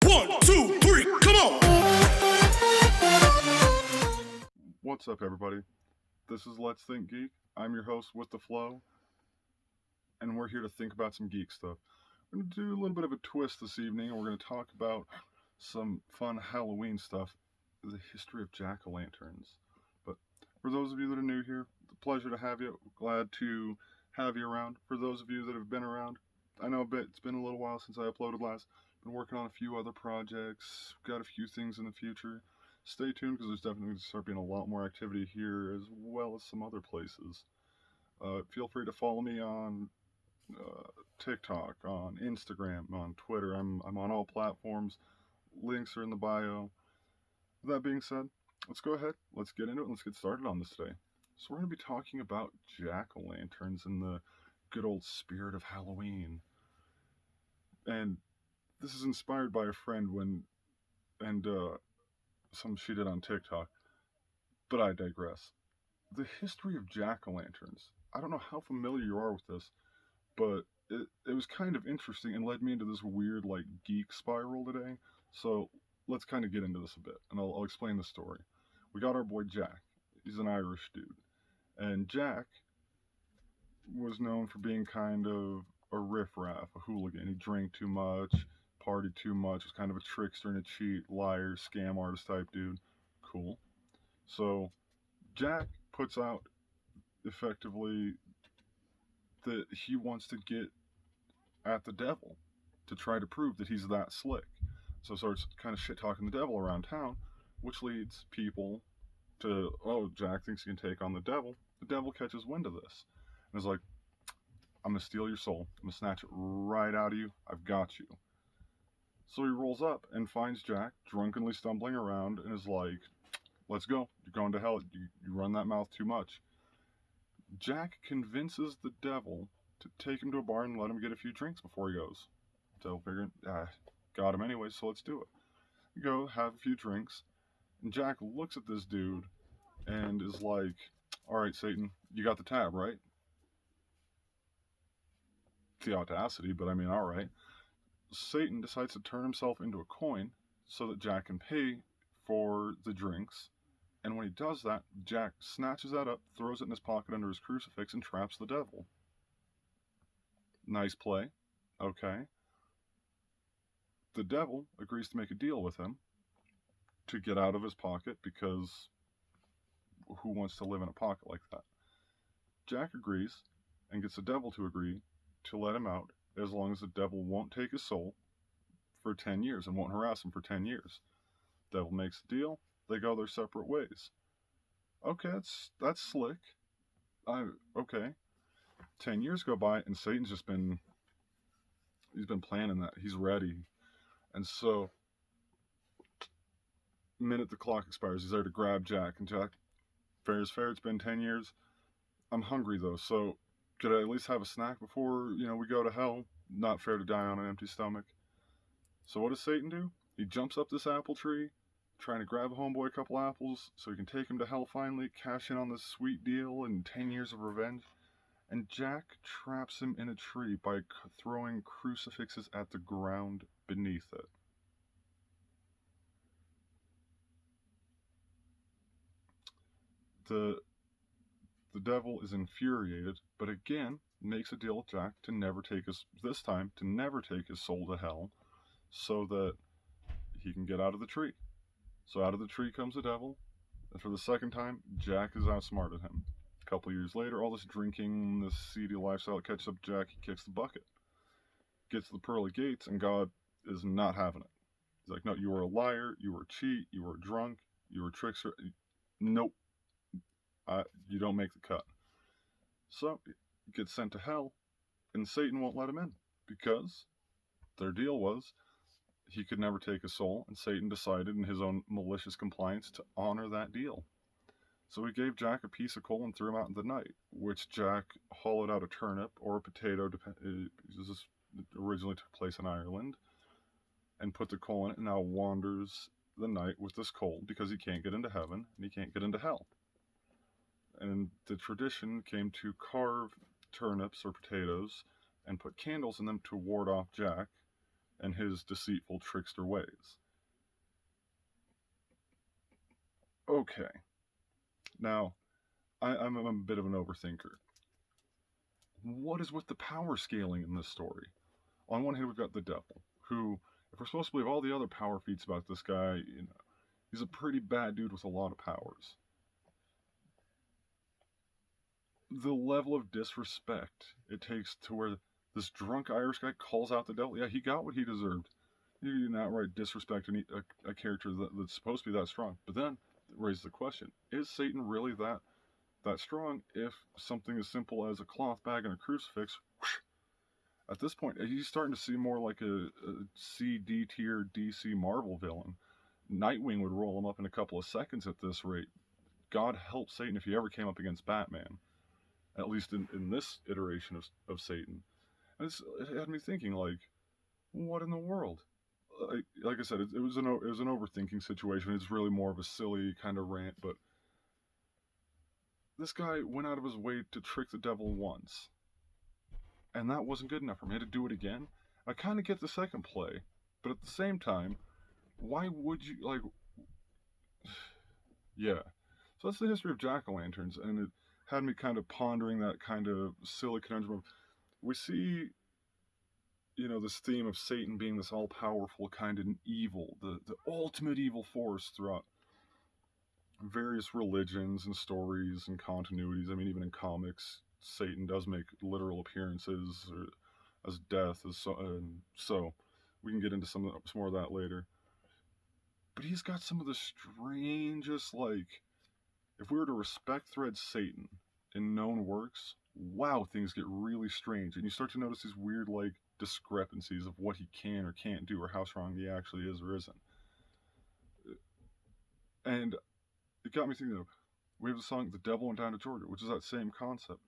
1, 2, 3, come on! What's up, everybody? This is Let's Think Geek. I'm your host with the flow, and we're here to think about some geek stuff. We're going to do a little bit of a twist this evening, and we're going to talk about some fun Halloween stuff, the history of jack-o'-lanterns. But for those of you that are new here, it's a pleasure to have you. Glad to have you around. For those of you that have been around, I know it's been a little while since I uploaded last. Been working on a few other projects, got a few things in the future. Stay tuned because there's definitely going to start being a lot more activity here as well as some other places. Feel free to follow me on TikTok, on Instagram, on Twitter. I'm on all platforms. Links are in the bio. With that being said, let's go ahead. Let's get into it and let's get started on this today. So we're going to be talking about jack-o'-lanterns in the good old spirit of Halloween. And this is inspired by a friend something she did on TikTok. But I digress. The history of jack-o'-lanterns. I don't know how familiar you are with this, but it was kind of interesting and led me into this weird, geek spiral today. So let's kind of get into this a bit, and I'll explain the story. We got our boy Jack. He's an Irish dude. And Jack was known for being kind of a riffraff, a hooligan. He drank too much, partied too much, was kind of a trickster and a cheat, liar, scam artist type dude. Cool. So Jack puts out effectively that he wants to get at the devil to try to prove that he's that slick. So starts kind of shit talking the devil around town, which leads people to, oh, Jack thinks he can take on the devil. The devil catches wind of this and is like, I'm going to steal your soul. I'm going to snatch it right out of you. I've got you. So he rolls up and finds Jack drunkenly stumbling around and is like, let's go. You're going to hell. You run that mouth too much. Jack convinces the devil to take him to a bar and let him get a few drinks before he goes. Devil figuring, got him anyway, so let's do it. You go, have a few drinks, and Jack looks at this dude and is like, alright, Satan, you got the tab, right? The audacity, but I mean, alright. Satan decides to turn himself into a coin so that Jack can pay for the drinks. And when he does that, Jack snatches that up, throws it in his pocket under his crucifix, and traps the devil. Nice play. Okay. The devil agrees to make a deal with him to get out of his pocket because who wants to live in a pocket like that? Jack agrees and gets the devil to agree to let him out as long as the devil won't take his soul for 10 years and won't harass him for 10 years. Devil makes the deal. They go their separate ways. Okay, that's slick. Okay. 10 years go by and Satan's he's been planning that. He's ready. And so, minute the clock expires, he's there to grab Jack. And Jack, fair is fair, it's been 10 years. I'm hungry though, so could I at least have a snack before, we go to hell? Not fair to die on an empty stomach. So what does Satan do? He jumps up this apple tree, trying to grab homeboy a couple apples so he can take him to hell finally, cash in on this sweet deal and 10 years of revenge. And Jack traps him in a tree by throwing crucifixes at the ground beneath it. The devil is infuriated, but again makes a deal with Jack to never take his soul to hell so that he can get out of the tree. So out of the tree comes the devil, and for the second time, Jack is outsmarted him. A couple years later, all this drinking, this seedy lifestyle catches up Jack, he kicks the bucket. Gets to the pearly gates, and God is not having it. He's like, no, you were a liar, you were a cheat, you were a drunk, you were a trickster. Nope. You don't make the cut. So, he gets sent to hell, and Satan won't let him in, because their deal was he could never take a soul, and Satan decided in his own malicious compliance to honor that deal. So he gave Jack a piece of coal and threw him out in the night, which Jack hollowed out a turnip or a potato, this originally took place in Ireland, and put the coal in it, and now wanders the night with this coal because he can't get into heaven and he can't get into hell. And the tradition came to carve turnips or potatoes and put candles in them to ward off Jack and his deceitful trickster ways. Okay, now I'm a bit of an overthinker. What is with the power scaling in this story? On one hand, we've got the devil, who, if we're supposed to believe all the other power feats about this guy, he's a pretty bad dude with a lot of powers. The level of disrespect it takes to where this drunk Irish guy calls out the devil. Yeah, he got what he deserved. You didn't outright disrespect a character that's supposed to be that strong. But then it raises the question: is Satan really that strong? If something as simple as a cloth bag and a crucifix, whoosh, at this point, he's starting to see more like a C, D tier DC Marvel villain. Nightwing would roll him up in a couple of seconds at this rate. God help Satan if he ever came up against Batman, at least in this iteration of Satan. And it had me thinking, like, what in the world? Like I said, it was an overthinking situation. It's really more of a silly kind of rant, but this guy went out of his way to trick the devil once, and that wasn't good enough for me. I had to do it again. I kind of get the second play, but at the same time, why would you, like, yeah. So that's the history of jack-o'-lanterns, and it had me kind of pondering that kind of silly conundrum of, we see, this theme of Satan being this all-powerful kind of evil, the ultimate evil force throughout various religions and stories and continuities. I mean, even in comics, Satan does make literal appearances as death, so we can get into some more of that later. But he's got some of the strangest, like, if we were to respect thread Satan in known works, wow, things get really strange, and you start to notice these weird, like, discrepancies of what he can or can't do, or how strong he actually is or isn't. And it got me thinking, we have the song "The Devil Went Down to Georgia," which is that same concept.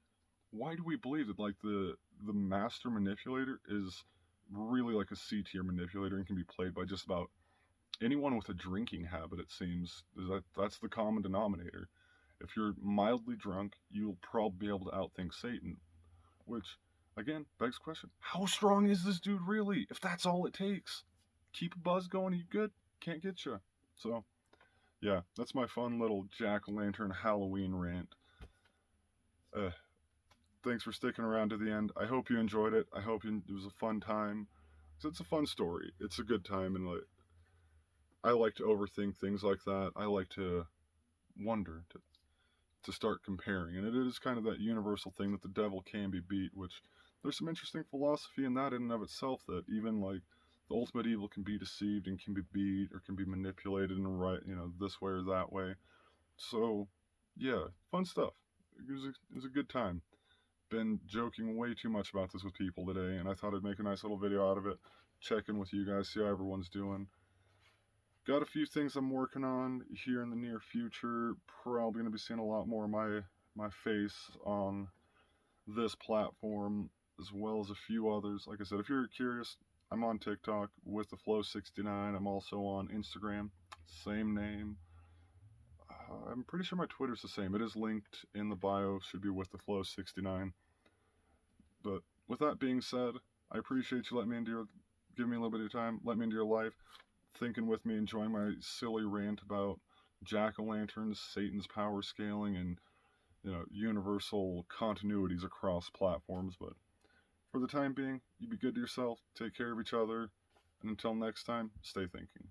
Why do we believe that, like, the master manipulator is really like a C tier manipulator and can be played by just about anyone with a drinking habit? It seems that's the common denominator. If you're mildly drunk, you'll probably be able to outthink Satan, which, again, begs the question: how strong is this dude really? If that's all it takes, keep a buzz going, you good? Can't get you. So, yeah, that's my fun little jack-o'-lantern Halloween rant. Thanks for sticking around to the end. I hope you enjoyed it. I hope it was a fun time. It's a fun story. It's a good time, and I like to overthink things like that. I like to wonder, to start comparing, and it is kind of that universal thing that the devil can be beat, which there's some interesting philosophy in that in and of itself, that even, like, the ultimate evil can be deceived and can be beat or can be manipulated in this way or that way. So, yeah, fun stuff. It was a good time. Been joking way too much about this with people today, and I thought I'd make a nice little video out of it. Check in with you guys, see how everyone's doing. Got a few things I'm working on here in the near future. Probably going to be seeing a lot more of my face on this platform, as well as a few others. Like I said, if you're curious, I'm on TikTok with the Flow69. I'm also on Instagram, same name. I'm pretty sure my Twitter's the same. It is linked in the bio. Should be with the Flow69. But with that being said, I appreciate you letting me into giving me a little bit of time, letting me into your life, thinking with me, enjoying my silly rant about jack-o'-lanterns, Satan's power scaling, and universal continuities across platforms. But for the time being, you be good to yourself, take care of each other, and until next time, stay thinking.